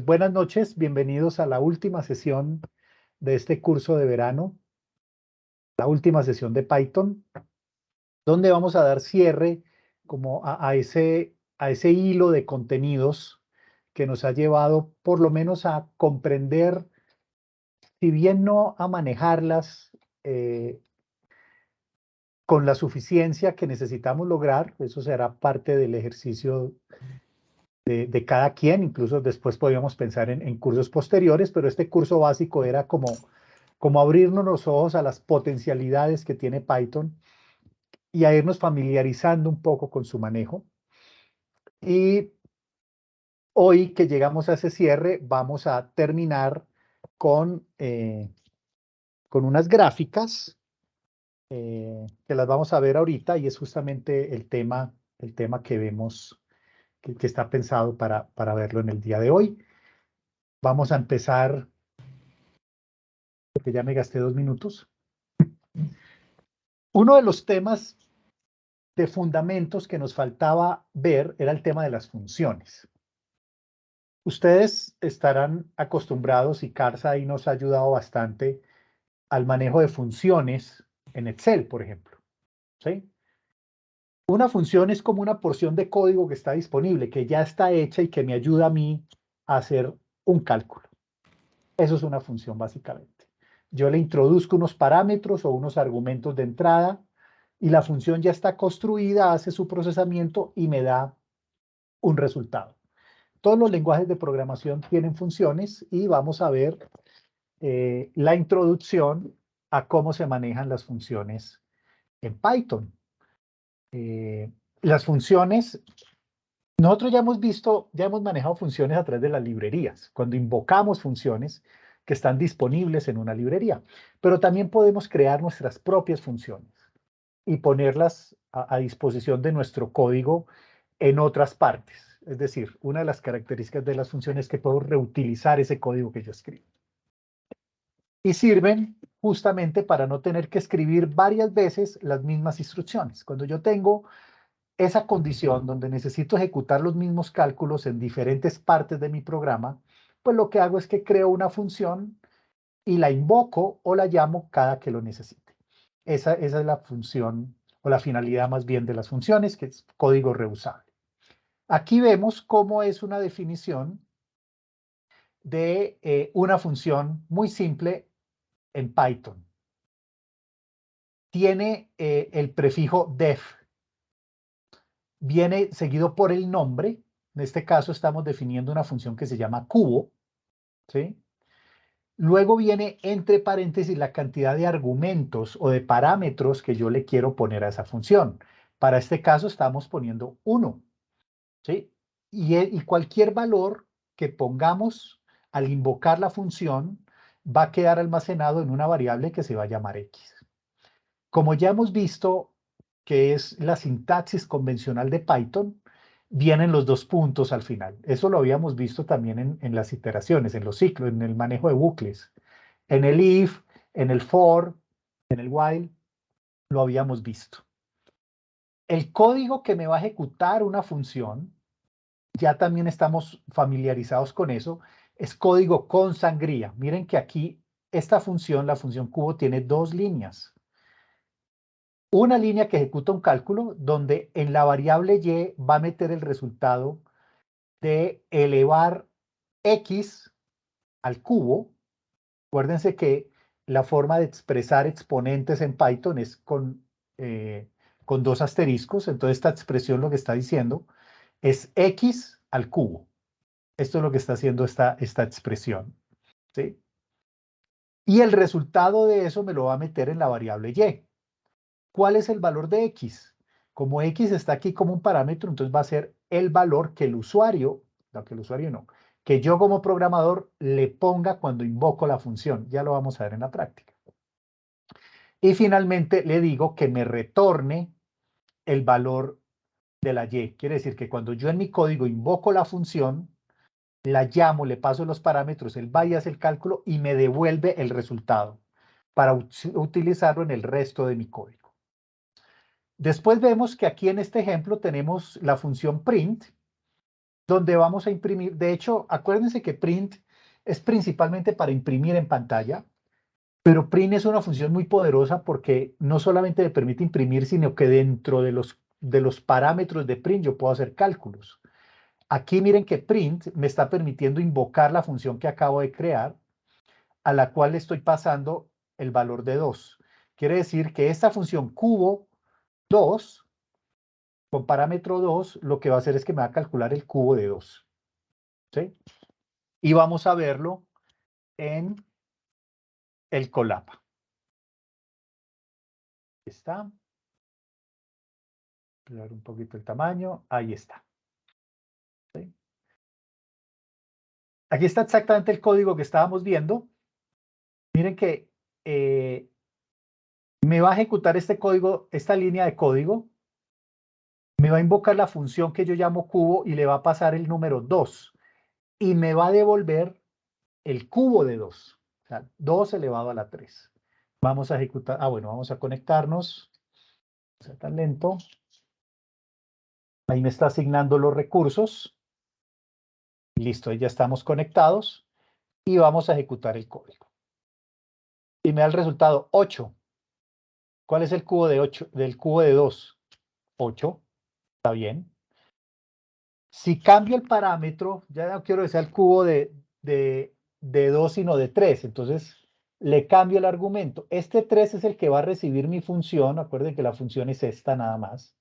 Buenas noches, bienvenidos a la última sesión de este curso de verano, la última sesión de Python, donde vamos a dar cierre como a ese hilo de contenidos que nos ha llevado por lo menos a comprender, si bien no a manejarlas con la suficiencia que necesitamos lograr. Eso será parte del ejercicio de cada quien. Incluso después podríamos pensar en cursos posteriores, pero este curso básico era como abrirnos los ojos a las potencialidades que tiene Python y a irnos familiarizando un poco con su manejo. Y hoy que llegamos a ese cierre, vamos a terminar con unas gráficas que las vamos a ver ahorita, y es justamente el tema que vemos, que está pensado para verlo en el día de hoy. Vamos a empezar, porque ya me gasté 2 minutos. Uno de los temas de fundamentos que nos faltaba ver era el tema de las funciones. Ustedes estarán acostumbrados, y Carsa ahí nos ha ayudado bastante, al manejo de funciones en Excel, por ejemplo, ¿sí? Una función es como una porción de código que está disponible, que ya está hecha y que me ayuda a mí a hacer un cálculo. Eso es una función básicamente. Yo le introduzco unos parámetros o unos argumentos de entrada y la función ya está construida, hace su procesamiento y me da un resultado. Todos los lenguajes de programación tienen funciones y vamos a ver la introducción a cómo se manejan las funciones en Python. Las funciones, nosotros ya hemos manejado funciones a través de las librerías, cuando invocamos funciones que están disponibles en una librería, pero también podemos crear nuestras propias funciones y ponerlas a disposición de nuestro código en otras partes. Es decir, una de las características de las funciones es que puedo reutilizar ese código que yo escribo. Y sirven justamente para no tener que escribir varias veces las mismas instrucciones. Cuando yo tengo esa condición donde necesito ejecutar los mismos cálculos en diferentes partes de mi programa, pues lo que hago es que creo una función y la invoco o la llamo cada que lo necesite. Esa es la función o la finalidad más bien de las funciones, que es código reusable. Aquí vemos cómo es una definición de una función muy simple en Python. Tiene el prefijo def. Viene seguido por el nombre. En este caso estamos definiendo una función que se llama cubo, ¿sí? Luego viene entre paréntesis la cantidad de argumentos o de parámetros que yo le quiero poner a esa función. Para este caso estamos poniendo 1, ¿sí? Y cualquier valor que pongamos al invocar la función va a quedar almacenado en una variable que se va a llamar x. Como ya hemos visto que es la sintaxis convencional de Python, vienen los 2 puntos al final. Eso lo habíamos visto también en las iteraciones, en los ciclos, en el manejo de bucles. En el if, en el for, en el while, lo habíamos visto. El código que me va a ejecutar una función, ya también estamos familiarizados con eso, es código con sangría. Miren que aquí esta función, la función cubo, tiene 2 líneas. Una línea que ejecuta un cálculo donde en la variable y va a meter el resultado de elevar x al cubo. Acuérdense que la forma de expresar exponentes en Python es con 2 asteriscos. Entonces esta expresión lo que está diciendo es x al cubo. Esto es lo que está haciendo esta expresión, ¿sí? Y el resultado de eso me lo va a meter en la variable y. ¿Cuál es el valor de x? Como x está aquí como un parámetro, entonces va a ser el valor que el usuario, no, que el usuario no, que yo como programador le ponga cuando invoco la función. Ya lo vamos a ver en la práctica. Y finalmente le digo que me retorne el valor de la y. Quiere decir que cuando yo en mi código invoco la función, la llamo, le paso los parámetros, él va y hace el cálculo y me devuelve el resultado para utilizarlo en el resto de mi código. Después vemos que aquí en este ejemplo tenemos la función print, donde vamos a imprimir. De hecho, acuérdense que print es principalmente para imprimir en pantalla, pero print es una función muy poderosa porque no solamente me permite imprimir, sino que dentro de los parámetros de print yo puedo hacer cálculos. Aquí miren que print me está permitiendo invocar la función que acabo de crear, a la cual le estoy pasando el valor de 2. Quiere decir que esta función cubo 2, con parámetro 2, lo que va a hacer es que me va a calcular el cubo de 2. ¿Sí? Y vamos a verlo en el Colab. Está. Ampliar un poquito el tamaño. Ahí está. ¿Sí? Aquí está exactamente el código que estábamos viendo. Miren que me va a ejecutar este código, esta línea de código. Me va a invocar la función que yo llamo cubo y le va a pasar el número 2. Y me va a devolver el cubo de 2. O sea, 2 elevado a la 3. Vamos a ejecutar. Bueno, vamos a conectarnos. No sea tan lento. Ahí me está asignando los recursos. Listo, ahí ya estamos conectados. Y vamos a ejecutar el código. Y me da el resultado 8. ¿Cuál es el cubo de 8? Del cubo de 2. 8. Está bien. Si cambio el parámetro, ya no quiero que sea el cubo de 2, sino de 3. Entonces, le cambio el argumento. Este 3 es el que va a recibir mi función. Acuérdense que la función es esta nada más.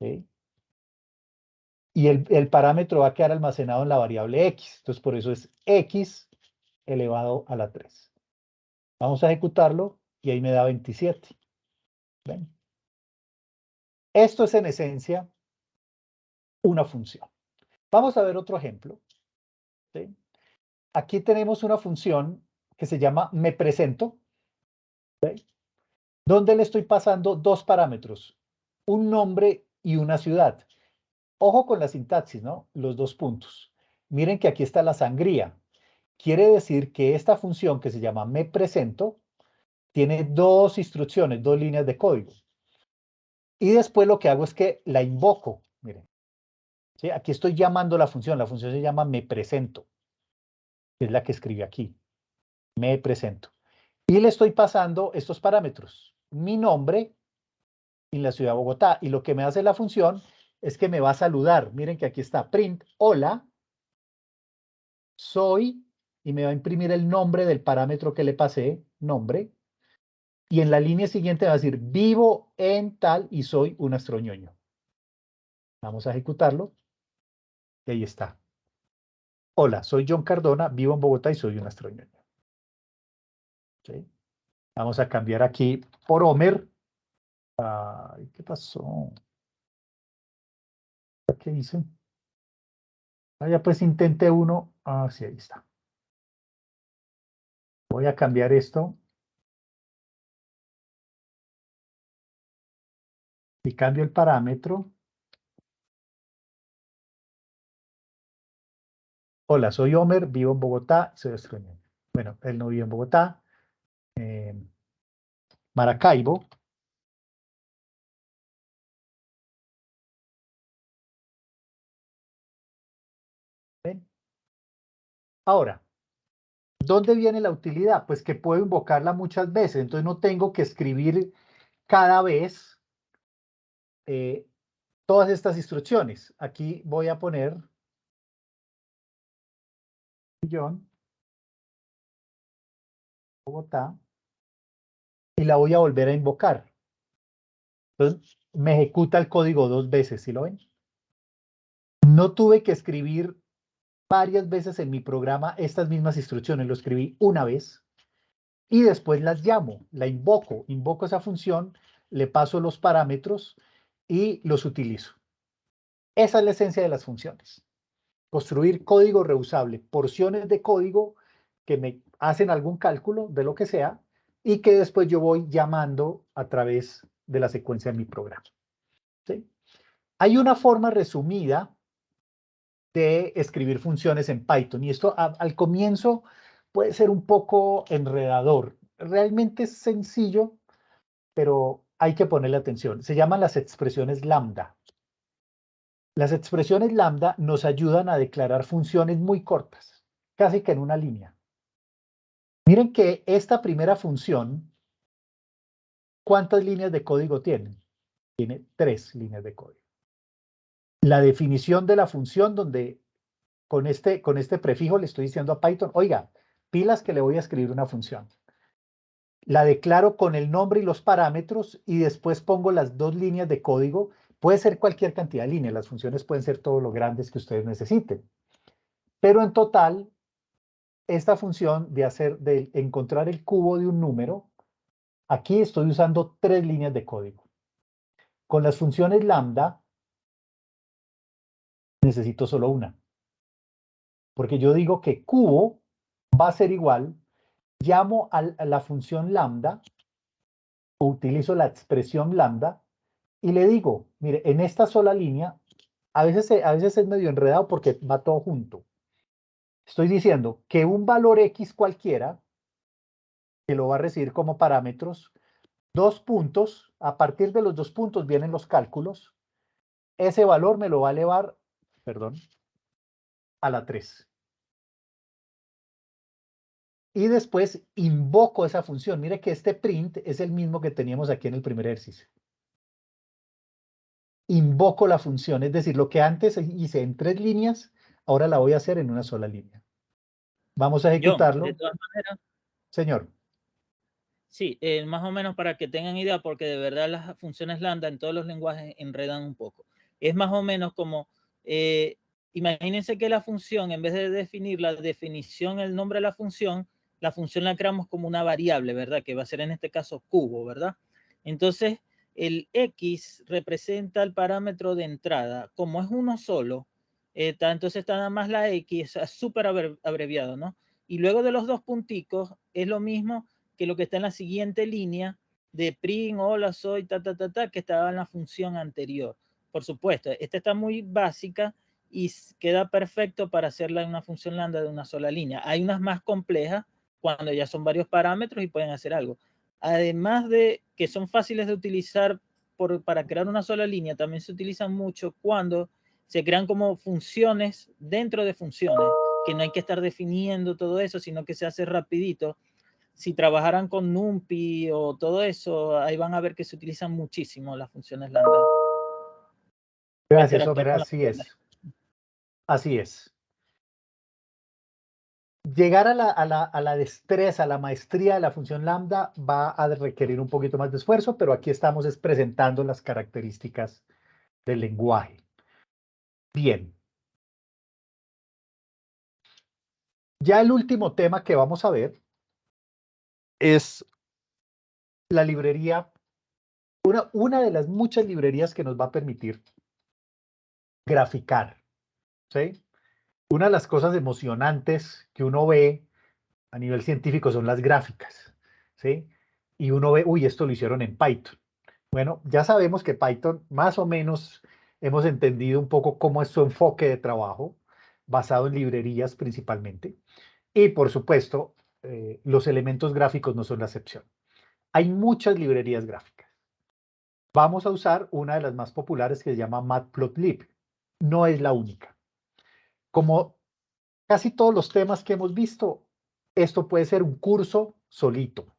¿Sí? Y el parámetro va a quedar almacenado en la variable x. Entonces, por eso es x elevado a la 3. Vamos a ejecutarlo y ahí me da 27. ¿Ven? Esto es en esencia una función. Vamos a ver otro ejemplo. ¿Sí? Aquí tenemos una función que se llama mepresento, ¿sí? Donde le estoy pasando dos parámetros, un nombre y una ciudad. Ojo con la sintaxis, ¿no? Los dos puntos. Miren que aquí está la sangría. Quiere decir que esta función que se llama mepresento tiene dos instrucciones, dos líneas de código. Y después lo que hago es que la invoco. Miren, ¿sí? Aquí estoy llamando la función se llama mepresento, que es la que escribí aquí. Me presento. Y le estoy pasando estos parámetros. Mi nombre en la ciudad de Bogotá. Y lo que me hace la función es que me va a saludar. Miren que aquí está print, hola, soy, y me va a imprimir el nombre del parámetro que le pasé, nombre. Y en la línea siguiente va a decir, vivo en tal y soy un astroñoño. Vamos a ejecutarlo. Y ahí está. Hola, soy John Cardona, vivo en Bogotá y soy un astroñoño. ¿Sí? Vamos a cambiar aquí por Homer. Ay, ¿qué pasó? ¿Qué hice? Ya pues intenté uno. Sí, ahí está. Voy a cambiar esto. Y cambio el parámetro. Hola, soy Homer, vivo en Bogotá, soy astrónomo. Bueno, él no vive en Bogotá. Maracaibo. ¿Ven? Ahora, ¿dónde viene la utilidad? Pues que puedo invocarla muchas veces, entonces no tengo que escribir cada vez todas estas instrucciones. Aquí voy a poner John, Bogotá, y la voy a volver a invocar. Entonces, me ejecuta el código dos veces, ¿sí lo ven? No tuve que escribir varias veces en mi programa estas mismas instrucciones, lo escribí una vez y después las llamo, la invoco esa función, le paso los parámetros y los utilizo. Esa es la esencia de las funciones. Construir código reusable, porciones de código que me hacen algún cálculo de lo que sea y que después yo voy llamando a través de la secuencia de mi programa. ¿Sí? Hay una forma resumida de escribir funciones en Python. Y esto al comienzo puede ser un poco enredador. Realmente es sencillo, pero hay que ponerle atención. Se llaman las expresiones lambda. Las expresiones lambda nos ayudan a declarar funciones muy cortas, casi que en una línea. Miren que esta primera función, ¿cuántas líneas de código tiene? Tiene 3 líneas de código. La definición de la función donde con este prefijo le estoy diciendo a Python, oiga, pilas que le voy a escribir una función. La declaro con el nombre y los parámetros y después pongo las 2 líneas de código. Puede ser cualquier cantidad de líneas, las funciones pueden ser todo lo grandes que ustedes necesiten. Pero en total, esta función de encontrar el cubo de un número, aquí estoy usando 3 líneas de código. Con las funciones lambda, necesito solo una. Porque yo digo que cubo va a ser igual, llamo a la función lambda, o utilizo la expresión lambda, y le digo, mire, en esta sola línea, a veces es medio enredado porque va todo junto. Estoy diciendo que un valor X cualquiera, que lo va a recibir como parámetros, 2 puntos, a partir de los 2 puntos vienen los cálculos, ese valor me lo va a elevar, perdón, a la 3. Y después invoco esa función. Mire que este print es el mismo que teníamos aquí en el primer ejercicio. Invoco la función, es decir, lo que antes hice en 3 líneas, ahora la voy a hacer en una sola línea. Vamos a John, de ejecutarlo. todas maneras, Señor. sí, más o menos para que tengan idea, porque de verdad las funciones lambda en todos los lenguajes enredan un poco. Es más o menos como, imagínense que la función, en vez de definir la definición, el nombre de la función la creamos como una variable, ¿verdad? Que va a ser en este caso cubo, ¿verdad? Entonces, el X representa el parámetro de entrada. Como es uno solo, entonces está nada más la X, es súper abreviado, ¿no? Y luego de los 2 punticos es lo mismo que lo que está en la siguiente línea de print, hola, soy, que estaba en la función anterior. Por supuesto, esta está muy básica y queda perfecto para hacerla en una función lambda de una sola línea. Hay unas más complejas cuando ya son varios parámetros y pueden hacer algo. Además de que son fáciles de utilizar para crear una sola línea, también se utilizan mucho cuando se crean como funciones dentro de funciones, que no hay que estar definiendo todo eso, sino que se hace rapidito. Si trabajaran con NumPy o todo eso, ahí van a ver que se utilizan muchísimo las funciones lambda. Gracias, Homer, así es. Así es. Llegar a la destreza, a la maestría de la función lambda va a requerir un poquito más de esfuerzo, pero aquí estamos presentando las características del lenguaje. Bien. Ya el último tema que vamos a ver es la librería, una de las muchas librerías que nos va a permitir graficar, ¿sí? Una de las cosas emocionantes que uno ve a nivel científico son las gráficas, ¿sí? Y uno ve, uy, esto lo hicieron en Python. Bueno, ya sabemos que Python más o menos hemos entendido un poco cómo es su enfoque de trabajo, basado en librerías principalmente. Y por supuesto, los elementos gráficos no son la excepción. Hay muchas librerías gráficas. Vamos a usar una de las más populares que se llama Matplotlib. No es la única. Como casi todos los temas que hemos visto, esto puede ser un curso solito,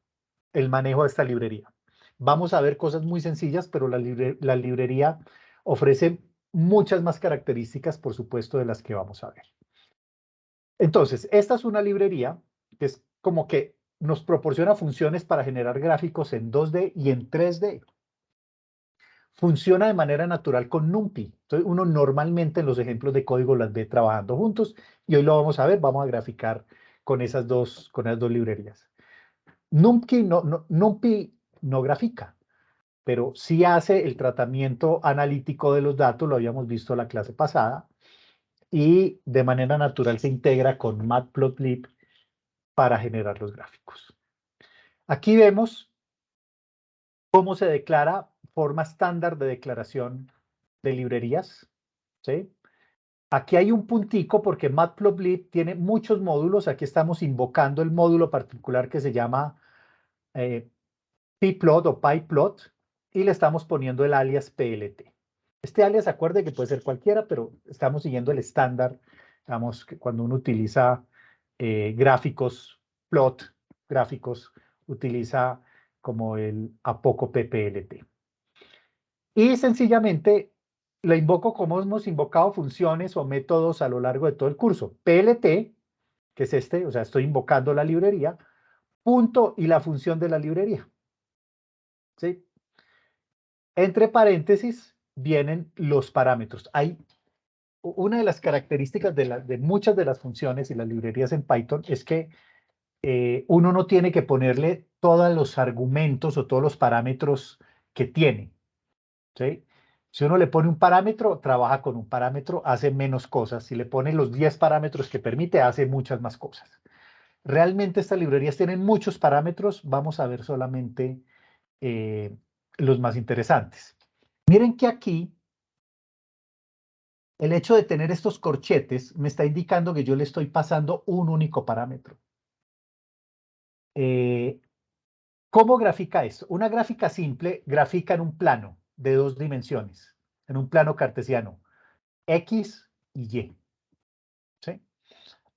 el manejo de esta librería. Vamos a ver cosas muy sencillas, pero la librería ofrece muchas más características, por supuesto, de las que vamos a ver. Entonces, esta es una librería que es como que nos proporciona funciones para generar gráficos en 2D y en 3D. Funciona de manera natural con NumPy. Entonces, uno normalmente en los ejemplos de código las ve trabajando juntos y hoy lo vamos a ver, vamos a graficar con esas dos librerías. NumPy no grafica, pero sí hace el tratamiento analítico de los datos, lo habíamos visto en la clase pasada, y de manera natural se integra con Matplotlib para generar los gráficos. Aquí vemos cómo se declara forma estándar de declaración de librerías, ¿sí? Aquí hay un puntico porque Matplotlib tiene muchos módulos. Aquí estamos invocando el módulo particular que se llama pyplot o pyplot y le estamos poniendo el alias PLT. Este alias, acuerde que puede ser cualquiera, pero estamos siguiendo el estándar, digamos, que cuando uno utiliza gráficos, plot, gráficos, utiliza como el apoco PPLT. Y sencillamente la invoco como hemos invocado funciones o métodos a lo largo de todo el curso. PLT, que es este, o sea, estoy invocando la librería, punto y la función de la librería. ¿Sí? Entre paréntesis vienen los parámetros. Hay una de las características de muchas de las funciones y las librerías en Python es que uno no tiene que ponerle todos los argumentos o todos los parámetros que tiene. ¿Sí? Si uno le pone un parámetro, trabaja con un parámetro, hace menos cosas. Si le pone los 10 parámetros que permite, hace muchas más cosas. Realmente estas librerías tienen muchos parámetros. Vamos a ver solamente los más interesantes. Miren que aquí el hecho de tener estos corchetes me está indicando que yo le estoy pasando un único parámetro. ¿Cómo grafica esto? Una gráfica simple grafica en un plano de 2 dimensiones, en un plano cartesiano, X y Y. ¿Sí?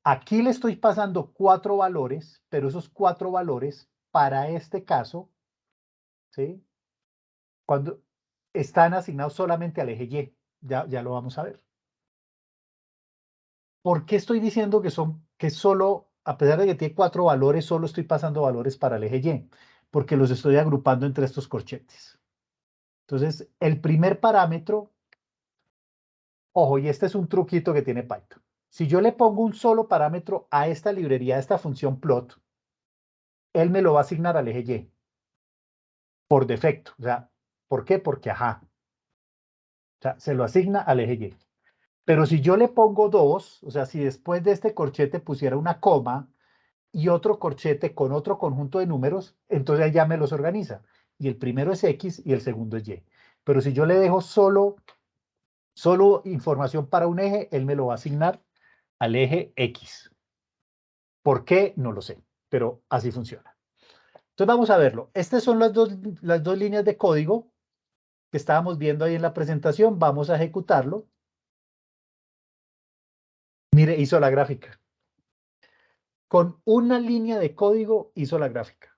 Aquí le estoy pasando 4 valores, pero esos 4 valores, para este caso, ¿sí? Cuando están asignados solamente al eje Y, ya lo vamos a ver. ¿Por qué estoy diciendo que solo, a pesar de que tiene 4 valores, solo estoy pasando valores para el eje Y? Porque los estoy agrupando entre estos corchetes. Entonces, el primer parámetro, ojo, y este es un truquito que tiene Python. Si yo le pongo un solo parámetro a esta librería, a esta función plot, él me lo va a asignar al eje Y por defecto. O sea, ¿por qué? Porque ajá. O sea, se lo asigna al eje Y. Pero si yo le pongo 2, o sea, si después de este corchete pusiera una coma y otro corchete con otro conjunto de números, entonces ahí ya me los organiza. Y el primero es X y el segundo es Y. Pero si yo le dejo solo información para un eje, él me lo va a asignar al eje X. ¿Por qué? No lo sé, pero así funciona. Entonces vamos a verlo. Estas son las dos líneas de código que estábamos viendo ahí en la presentación. Vamos a ejecutarlo. Mire, hizo la gráfica. Con una línea de código hizo la gráfica.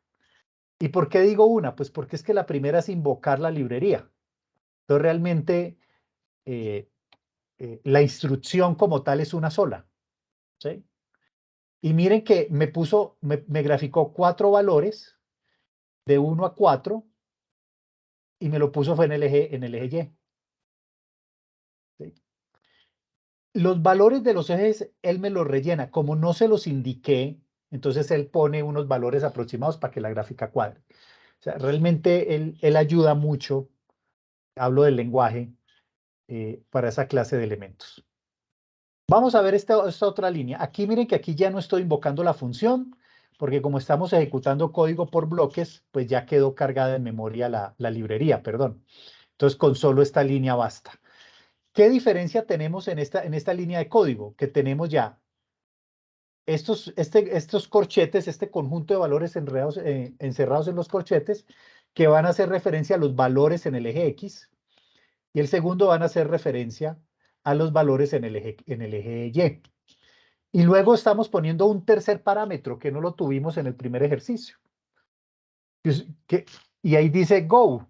¿Y por qué digo una? Pues porque es que la primera es invocar la librería. Entonces realmente la instrucción como tal es una sola. ¿Sí? Y miren que me graficó 4 valores de 1 a 4 y me lo puso fue en el eje Y. ¿Sí? Los valores de los ejes, él me los rellena. Como no se los indiqué, entonces él pone unos valores aproximados para que la gráfica cuadre. O sea, realmente él ayuda mucho, hablo del lenguaje, para esa clase de elementos. Vamos a ver esta otra línea. Aquí miren que aquí ya no estoy invocando la función, porque como estamos ejecutando código por bloques, pues ya quedó cargada en memoria la librería, perdón. Entonces con solo esta línea basta. ¿Qué diferencia tenemos en esta línea de código? Que tenemos ya estos corchetes, este conjunto de valores encerrados en los corchetes, que van a hacer referencia a los valores en el eje X, y el segundo van a hacer referencia a los valores en el eje Y. Y luego estamos poniendo un tercer parámetro que no lo tuvimos en el primer ejercicio. Y ahí dice go.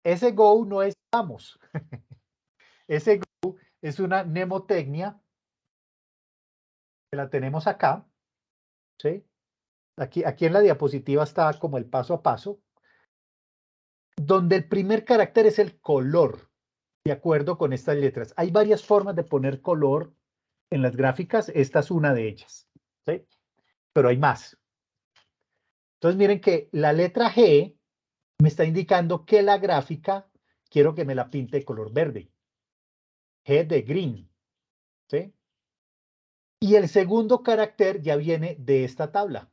Ese go no es vamos. Ese go es una mnemotecnia que la tenemos acá. ¿Sí? Aquí en la diapositiva está como el paso a paso, donde el primer carácter es el color, de acuerdo con estas letras. Hay varias formas de poner color en las gráficas, esta es una de ellas, ¿sí? Pero hay más. Entonces miren que la letra G me está indicando que la gráfica quiero que me la pinte de color verde. G de green, ¿sí? Y el segundo carácter ya viene de esta tabla.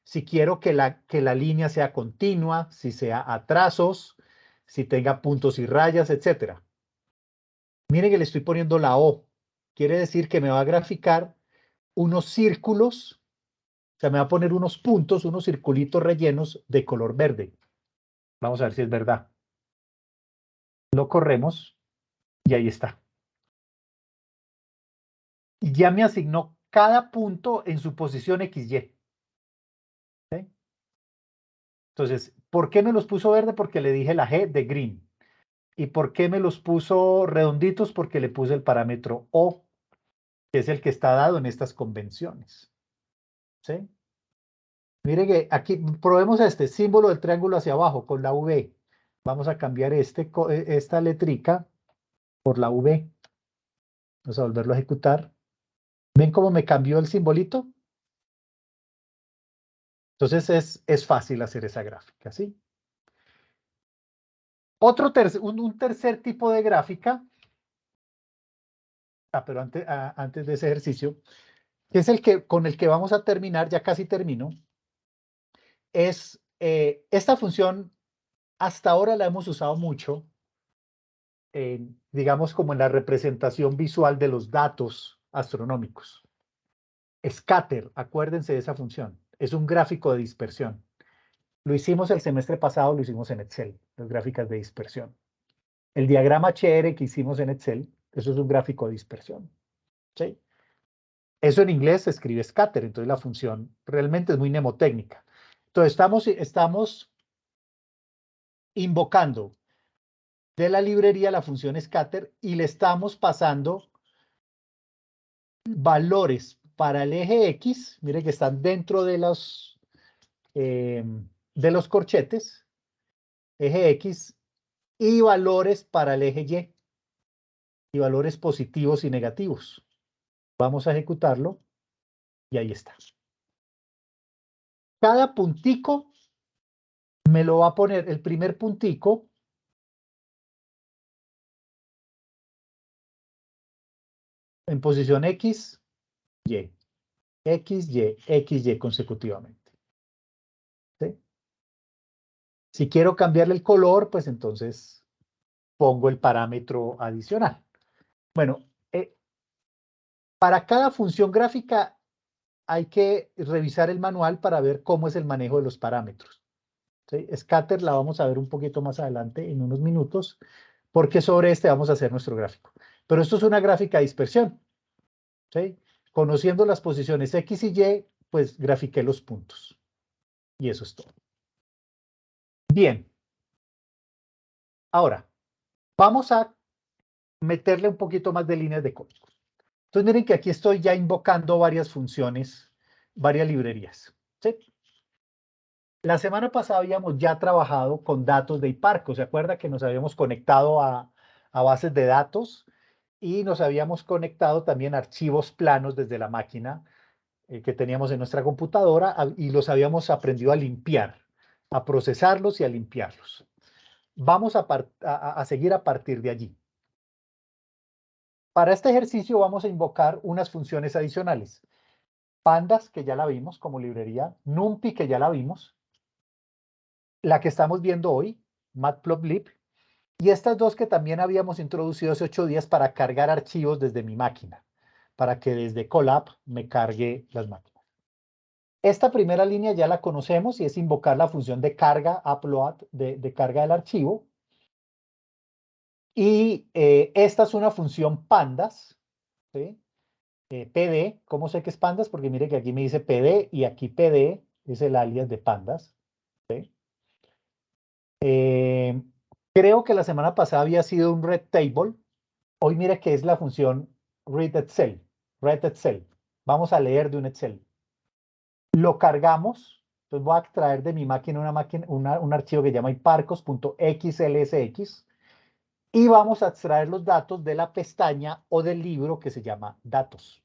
Si quiero que la línea sea continua, si sea a trazos, si tenga puntos y rayas, etc. Miren que le estoy poniendo la O. Quiere decir que me va a graficar unos círculos, o sea, me va a poner unos puntos, unos circulitos rellenos de color verde. Vamos a ver si es verdad. Lo corremos y ahí está. Y ya me asignó cada punto en su posición XY. ¿Sí? Entonces, ¿por qué me los puso verde? Porque le dije la G de green. ¿Y por qué me los puso redonditos? Porque le puse el parámetro O, que es el que está dado en estas convenciones. ¿Sí? Mire que aquí probemos este símbolo del triángulo hacia abajo con la V. Vamos a cambiar esta letrica por la V. Vamos a volverlo a ejecutar. ¿Ven cómo me cambió el simbolito? Entonces es fácil hacer esa gráfica, ¿sí? Un tercer tipo de gráfica, pero antes de ese ejercicio, que es con el que vamos a terminar, ya casi termino, es esta función, hasta ahora la hemos usado mucho, digamos como en la representación visual de los datos astronómicos. Scatter, acuérdense de esa función, es un gráfico de dispersión. Lo hicimos el semestre pasado, lo hicimos en Excel, las gráficas de dispersión. El diagrama HR que hicimos en Excel, eso es un gráfico de dispersión. ¿Sí? Eso en inglés se escribe scatter, entonces la función realmente es muy mnemotécnica. Entonces estamos invocando de la librería la función scatter y le estamos pasando valores para el eje X, mire que están dentro de los corchetes, eje X, y valores para el eje Y, y valores positivos y negativos. Vamos a ejecutarlo y ahí está. Cada puntico me lo va a poner, el primer puntico en posición X, Y, X, Y, X, Y consecutivamente. ¿Sí? Si quiero cambiarle el color, pues entonces pongo el parámetro adicional. Bueno, para cada función gráfica hay que revisar el manual para ver cómo es el manejo de los parámetros. ¿Sí? Scatter la vamos a ver un poquito más adelante en unos minutos, porque sobre este vamos a hacer nuestro gráfico. Pero esto es una gráfica de dispersión. ¿Sí? Conociendo las posiciones X y Y, pues grafiqué los puntos. Y eso es todo. Bien. Ahora, vamos a meterle un poquito más de líneas de código. Entonces miren que aquí estoy ya invocando varias funciones, varias librerías. ¿Sí? La semana pasada habíamos ya trabajado con datos de Hiparco. ¿Se acuerda que nos habíamos conectado a bases de datos y nos habíamos conectado también a archivos planos desde la máquina que teníamos en nuestra computadora y los habíamos aprendido a limpiar, a procesarlos y a limpiarlos? Vamos a seguir a partir de allí. Para este ejercicio vamos a invocar unas funciones adicionales. Pandas, que ya la vimos como librería, NumPy, que ya la vimos, la que estamos viendo hoy, Matplotlib, y estas dos que también habíamos introducido hace 8 días para cargar archivos desde mi máquina, para que desde Colab me cargue las máquinas. Esta primera línea ya la conocemos y es invocar la función de carga, upload, de carga del archivo. Y esta es una función pandas, ¿sí? PD, ¿cómo sé que es pandas? Porque mire que aquí me dice PD y aquí PD es el alias de pandas. ¿Sí? Creo que la semana pasada había sido un read table. Hoy mire que es la función read Excel. Read Excel. Vamos a leer de un Excel. Lo cargamos. Entonces voy a extraer de mi máquina un archivo que se llama hiparcos.xlsx y vamos a extraer los datos de la pestaña o del libro que se llama datos.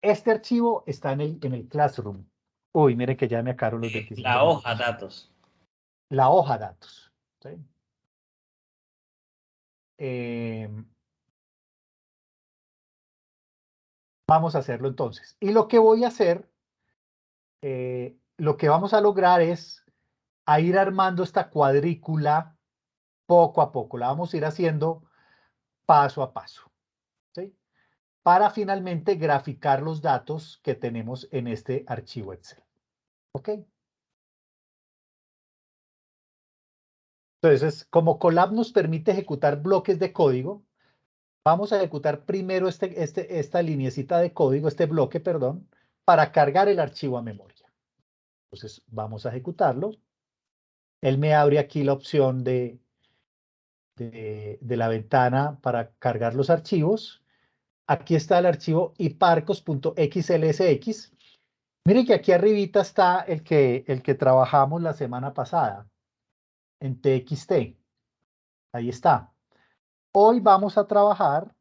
Este archivo está en el Classroom. Uy, mire que ya me acabaron los 25 La hoja datos. La hoja datos. ¿Sí? Vamos a hacerlo entonces. Y lo que voy a hacer, lo que vamos a lograr es a ir armando esta cuadrícula poco a poco. La vamos a ir haciendo paso a paso. ¿Sí? Para finalmente graficar los datos que tenemos en este archivo Excel. ¿Ok? Entonces, como Colab nos permite ejecutar bloques de código, vamos a ejecutar primero esta lineecita de código, este bloque, perdón, para cargar el archivo a memoria. Entonces, vamos a ejecutarlo. Él me abre aquí la opción de la ventana para cargar los archivos. Aquí está el archivo iparcos.xlsx. Miren que aquí arribita está el que trabajamos la semana pasada en TXT. Ahí está. Hoy vamos a trabajar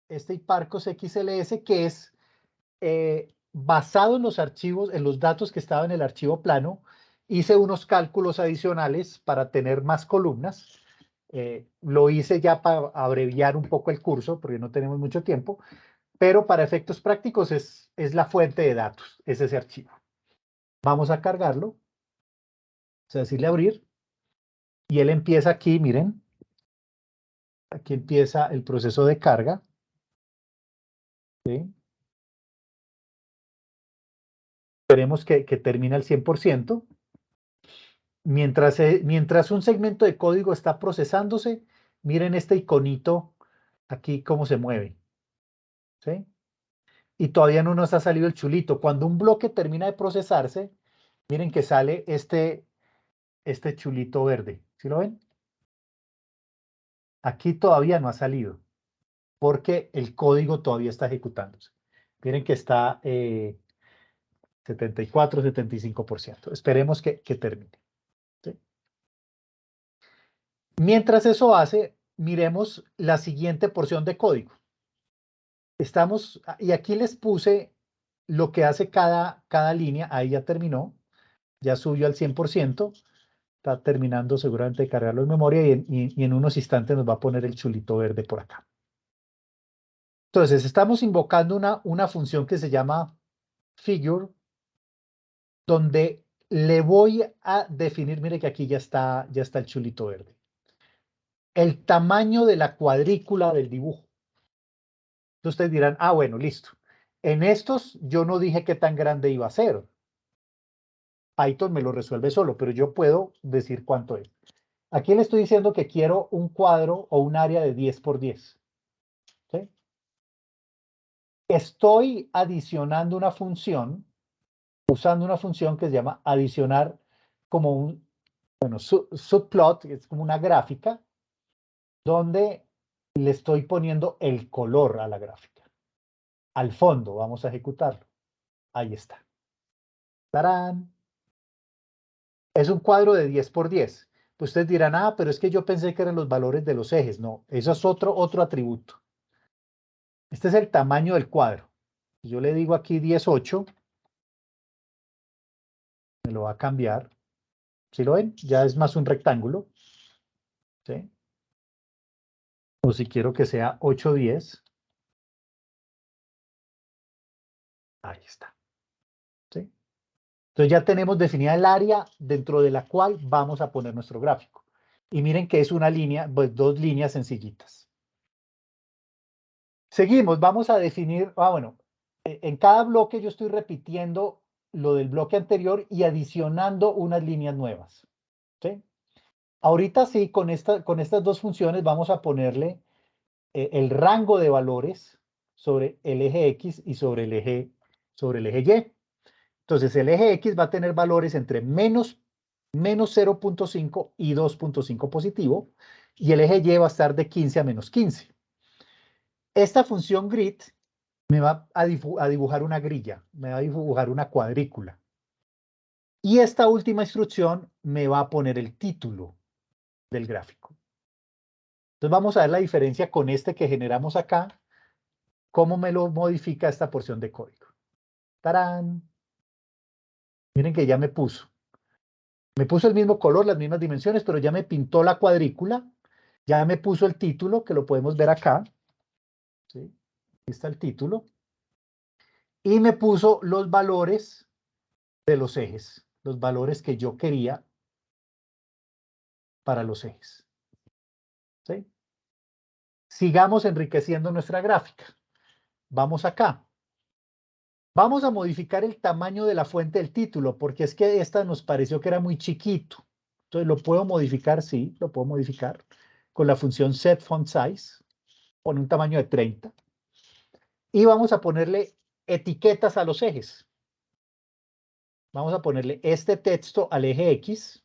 este iParcos XLS, que es basado en los archivos, en los datos que estaban en el archivo plano. Hice unos cálculos adicionales para tener más columnas. Lo hice ya para abreviar un poco el curso, porque no tenemos mucho tiempo, pero para efectos prácticos es la fuente de datos, es ese archivo. Vamos a cargarlo, o sea, decirle abrir, y él empieza aquí, miren, aquí empieza el proceso de carga. ¿Sí? Esperemos que termine al 100%. Mientras un segmento de código está procesándose, miren este iconito aquí cómo se mueve. ¿Sí? Y todavía no nos ha salido el chulito. Cuando un bloque termina de procesarse, miren que sale este chulito verde. ¿Sí lo ven? Aquí todavía no ha salido, porque el código todavía está ejecutándose. Miren que está 74, 75%. Esperemos que termine. ¿Sí? Mientras eso hace, miremos la siguiente porción de código. Y aquí les puse lo que hace cada línea. Ahí ya terminó, ya subió al 100%. Está terminando seguramente de cargarlo en memoria y en unos instantes nos va a poner el chulito verde por acá. Entonces, estamos invocando una función que se llama figure, donde le voy a definir, mire que aquí ya está el chulito verde, el tamaño de la cuadrícula del dibujo. Entonces ustedes dirán, ah, bueno, listo. En estos yo no dije qué tan grande iba a ser. Python me lo resuelve solo, pero yo puedo decir cuánto es. Aquí le estoy diciendo que quiero un cuadro o un área de 10 por 10. ¿Sí? Estoy adicionando una función, usando una función que se llama adicionar como un, bueno, subplot, es como una gráfica, donde le estoy poniendo el color a la gráfica. Al fondo, vamos a ejecutarlo. Ahí está. ¡Tarán! Es un cuadro de 10 por 10. Pues ustedes dirán, ah, pero es que yo pensé que eran los valores de los ejes. No, eso es otro atributo. Este es el tamaño del cuadro. Yo le digo aquí 18, me lo va a cambiar. ¿Sí lo ven? Ya es más un rectángulo. ¿Sí? O si quiero que sea 810. Ahí está. ¿Sí? Entonces ya tenemos definida el área dentro de la cual vamos a poner nuestro gráfico. Y miren que es una línea, pues 2 líneas sencillitas. Seguimos, vamos a definir, bueno, en cada bloque yo estoy repitiendo lo del bloque anterior y adicionando unas líneas nuevas. ¿Sí? Ahorita sí, con estas dos funciones vamos a ponerle el rango de valores sobre el eje X y sobre el eje Y. Entonces el eje X va a tener valores entre menos 0.5 y 2.5 positivo, y el eje Y va a estar de 15 a menos 15. Esta función grid me va a dibujar una grilla, me va a dibujar una cuadrícula. Y esta última instrucción me va a poner el título del gráfico. Entonces vamos a ver la diferencia con este que generamos acá, cómo me lo modifica esta porción de código. ¡Tarán! Miren que ya me puso. Me puso el mismo color, las mismas dimensiones, pero ya me pintó la cuadrícula, ya me puso el título, que lo podemos ver acá. ¿Sí? Aquí está el título. Y me puso los valores de los ejes, los valores que yo quería para los ejes. ¿Sí? Sigamos enriqueciendo nuestra gráfica. Vamos acá. Vamos a modificar el tamaño de la fuente del título, porque es que esta nos pareció que era muy chiquito. Entonces lo puedo modificar, sí, lo puedo modificar con la función setFontSize, pone un tamaño de 30. Y vamos a ponerle etiquetas a los ejes. Vamos a ponerle este texto al eje X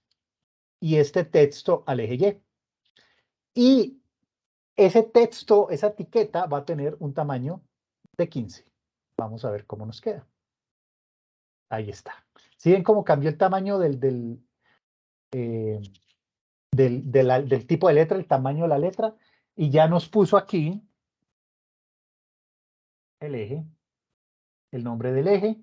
y este texto al eje Y. Y ese texto, esa etiqueta va a tener un tamaño de 15. Vamos a ver cómo nos queda. Ahí está. ¿Sí ven cómo cambió el tamaño del tipo de letra, el tamaño de la letra? Y ya nos puso aquí el eje, el nombre del eje.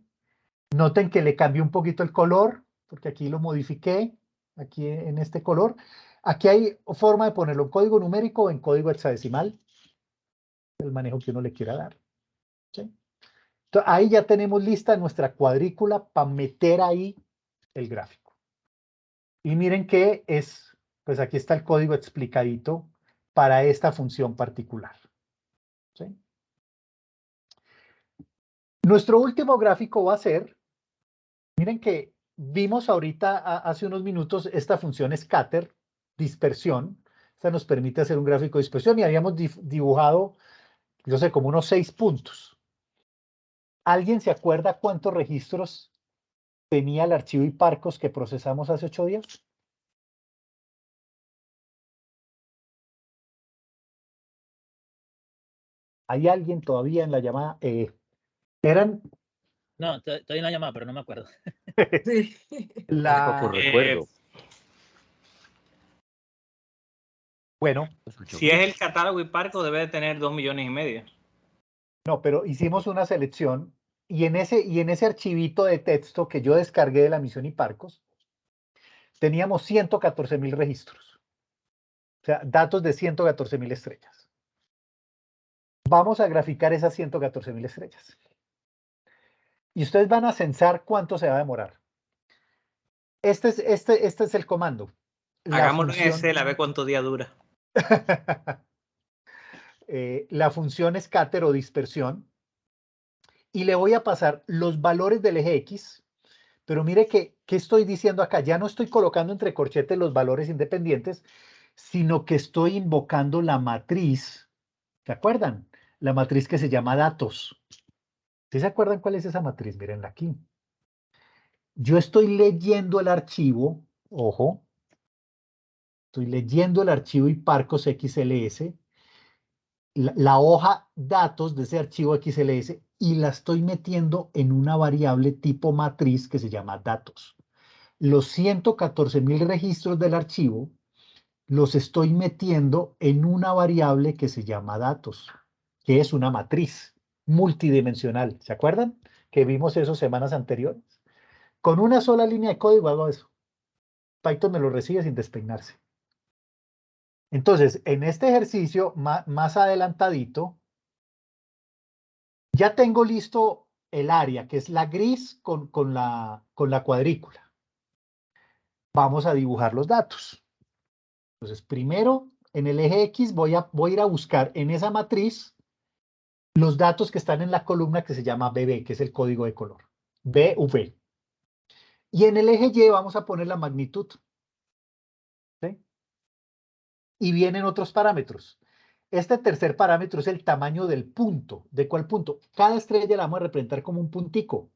Noten que le cambié un poquito el color, porque aquí lo modifiqué, aquí en este color. Aquí hay forma de ponerlo en código numérico o en código hexadecimal, el manejo que uno le quiera dar. ¿Sí? Entonces, ahí ya tenemos lista nuestra cuadrícula para meter ahí el gráfico. Y miren que es, pues aquí está el código explicadito para esta función particular. ¿Sí? Nuestro último gráfico va a ser, miren que vimos ahorita hace unos minutos esta función scatter, dispersión. Esta nos permite hacer un gráfico de dispersión y habíamos dibujado, yo sé, como unos 6 puntos. ¿Alguien se acuerda cuántos registros tenía el archivo Hiparcos que procesamos hace 8 días? ¿Hay alguien todavía en la llamada? Eran... No, estoy en la llamada, pero no me acuerdo. Sí. Tampoco recuerdo. Bueno, Si es el catálogo Hiparco, debe de tener 2,5 millones. no, pero hicimos una selección y en ese archivito de texto que yo descargué de la misión Hiparcos, teníamos 114.000 registros. O sea, datos de 114.000 estrellas. Vamos a graficar esas 114.000 estrellas. Y ustedes van a censar cuánto se va a demorar. Este es el comando. Hagámoslo en Excel, a ver cuántos días dura. La función scatter o dispersión. Y le voy a pasar los valores del eje X. Pero mire ¿qué estoy diciendo acá? Ya no estoy colocando entre corchetes los valores independientes, sino que estoy invocando la matriz. ¿Se acuerdan? La matriz que se llama datos. ¿Sí se acuerdan cuál es esa matriz? Mírenla aquí. Yo estoy leyendo el archivo, ojo, estoy leyendo el archivo Hiparcos XLS, la hoja datos de ese archivo XLS y la estoy metiendo en una variable tipo matriz que se llama datos. Los 114.000 registros del archivo los estoy metiendo en una variable que se llama datos, que es una matriz multidimensional. ¿Se acuerdan? Que vimos eso semanas anteriores. Con una sola línea de código hago eso. Python me lo recibe sin despeinarse. Entonces, en este ejercicio, más adelantadito, ya tengo listo el área, que es la gris con la cuadrícula. Vamos a dibujar los datos. Entonces, primero, en el eje X voy a ir a buscar en esa matriz los datos que están en la columna que se llama BB, que es el código de color. BV. Y en el eje Y vamos a poner la magnitud. ¿Sí? Y vienen otros parámetros. Este tercer parámetro es el tamaño del punto. ¿De cuál punto? Cada estrella la vamos a representar como un puntico.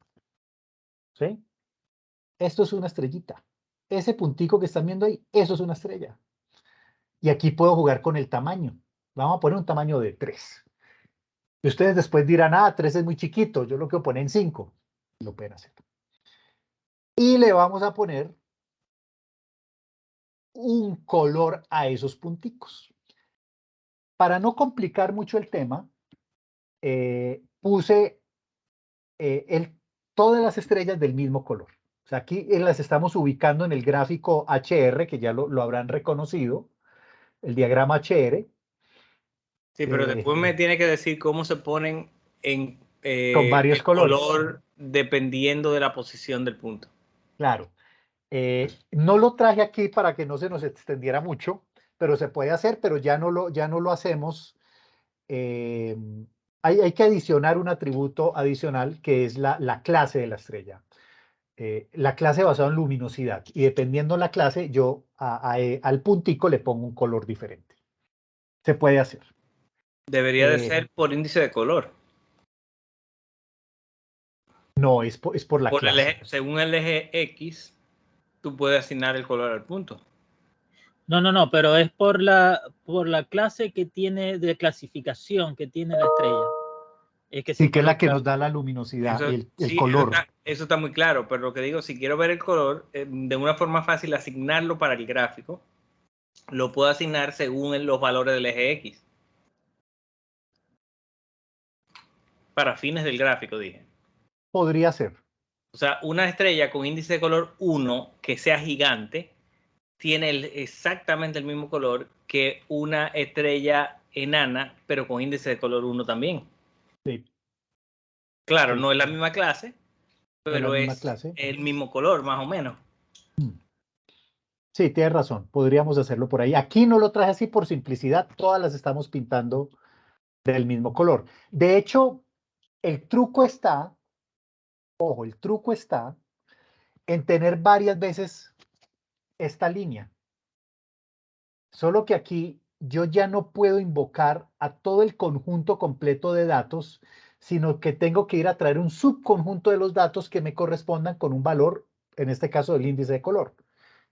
¿Sí? Esto es una estrellita. Ese puntico que están viendo ahí, eso es una estrella. Y aquí puedo jugar con el tamaño. Vamos a poner un tamaño de 3. Y ustedes después dirán, 3 es muy chiquito, yo lo quiero poner en 5. Lo pueden hacer. Y le vamos a poner un color a esos punticos. Para no complicar mucho el tema, puse todas las estrellas del mismo color. O sea, aquí las estamos ubicando en el gráfico HR, que ya lo habrán reconocido, el diagrama HR. Sí, pero después me tiene que decir cómo se ponen en con varios el colores. color dependiendo de la posición del punto. Claro. No lo traje aquí para que no se nos extendiera mucho, pero se puede hacer, pero ya no lo hacemos. Hay que adicionar un atributo adicional que es la clase de la estrella. la clase basada en luminosidad. Y dependiendo la clase, yo al puntico le pongo un color diferente. Se puede hacer. Debería de ser por índice de color. No, es por la clase. Según el eje X, tú puedes asignar el color al punto. No, pero es por la clase que tiene de clasificación que tiene la estrella. Es que sí, que es la que nos da la luminosidad, el color. Eso está muy claro, pero lo que digo, si quiero ver el color, de una forma fácil asignarlo para el gráfico, lo puedo asignar según los valores del eje X. Para fines del gráfico, dije. Podría ser. O sea, una estrella con índice de color 1 que sea gigante tiene exactamente el mismo color que una estrella enana, pero con índice de color 1 también. Sí. Claro, sí. no es la misma clase, pero es el mismo color, más o menos. Sí, tienes razón. Podríamos hacerlo por ahí. Aquí no lo traje así por simplicidad. Todas las estamos pintando del mismo color. De hecho, el truco está, ojo, el truco está en tener varias veces esta línea. Solo que aquí yo ya no puedo invocar a todo el conjunto completo de datos, sino que tengo que ir a traer un subconjunto de los datos que me correspondan con un valor, en este caso del índice de color.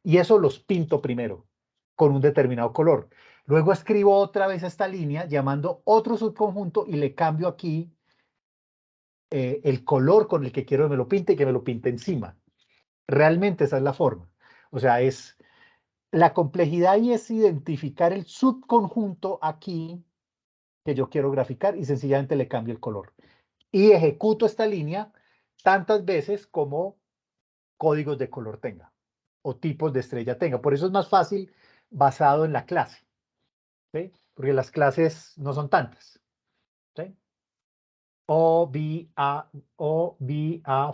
Y eso los pinto primero con un determinado color. Luego escribo otra vez esta línea llamando otro subconjunto y le cambio aquí el color con el que quiero que me lo pinte y que me lo pinte encima. Realmente esa es la forma. O sea, la complejidad ahí es identificar el subconjunto aquí que yo quiero graficar y sencillamente le cambio el color. Y ejecuto esta línea tantas veces como códigos de color tenga o tipos de estrella tenga. Por eso es más fácil basado en la clase, ¿sí? Porque las clases no son tantas. ¿Sí? O, B, A,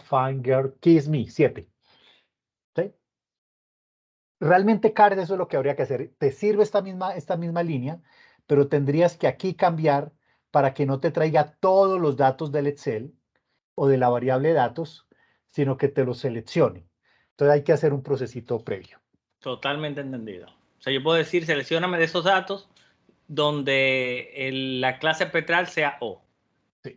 Fine Girl, Kiss Me, 7. ¿Sí? Realmente, Card, eso es lo que habría que hacer. Te sirve esta misma línea, pero tendrías que aquí cambiar para que no te traiga todos los datos del Excel o de la variable datos, sino que te los seleccione. Entonces hay que hacer un procesito previo. Totalmente entendido. O sea, yo puedo decir, seleccióname de esos datos donde la clase espectral sea O. Sí.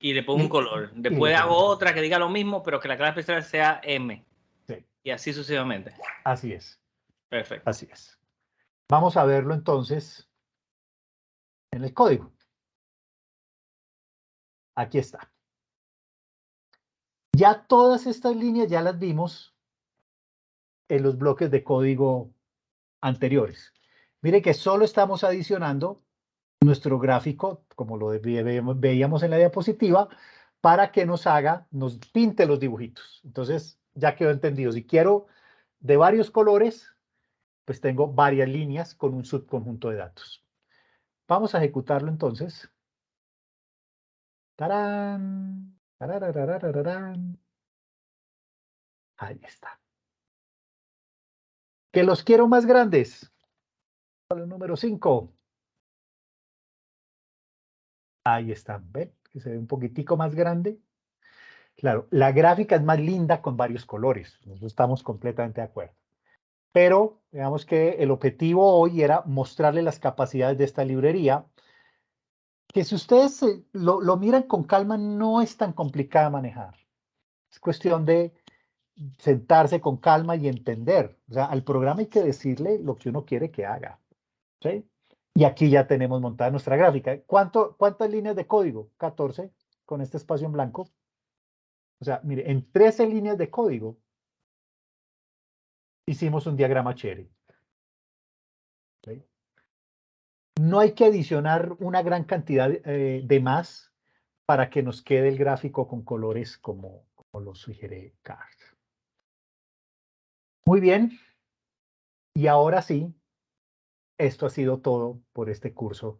Y le pongo un color. Después hago otra que diga lo mismo, pero que la clase espectral sea M. Sí. Y así sucesivamente. Así es. Perfecto. Así es. Vamos a verlo entonces en el código. Aquí está. Ya todas estas líneas ya las vimos en los bloques de código anteriores. Mire que solo estamos adicionando nuestro gráfico, como lo veíamos en la diapositiva, para que nos pinte los dibujitos. Entonces, ya quedó entendido. Si quiero de varios colores, pues tengo varias líneas con un subconjunto de datos. Vamos a ejecutarlo entonces. ¡Tarán! ¡Tararararararán! Ahí está. Que los quiero más grandes. El número 5. Ahí están, ¿ven? Que se ve un poquitico más grande. Claro, la gráfica es más linda con varios colores. Nosotros estamos completamente de acuerdo. Pero, digamos que el objetivo hoy era mostrarle las capacidades de esta librería, que si ustedes lo miran con calma, no es tan complicada de manejar. Es cuestión de sentarse con calma y entender. O sea, al programa hay que decirle lo que uno quiere que haga. ¿Sí? Y aquí ya tenemos montada nuestra gráfica. ¿Cuántas líneas de código? 14 con este espacio en blanco. O sea, mire, en 13 líneas de código hicimos un diagrama Cherry. ¿Sí? No hay que adicionar una gran cantidad de más para que nos quede el gráfico con colores como lo sugiere Card. Muy bien. Y ahora sí, esto ha sido todo por este curso.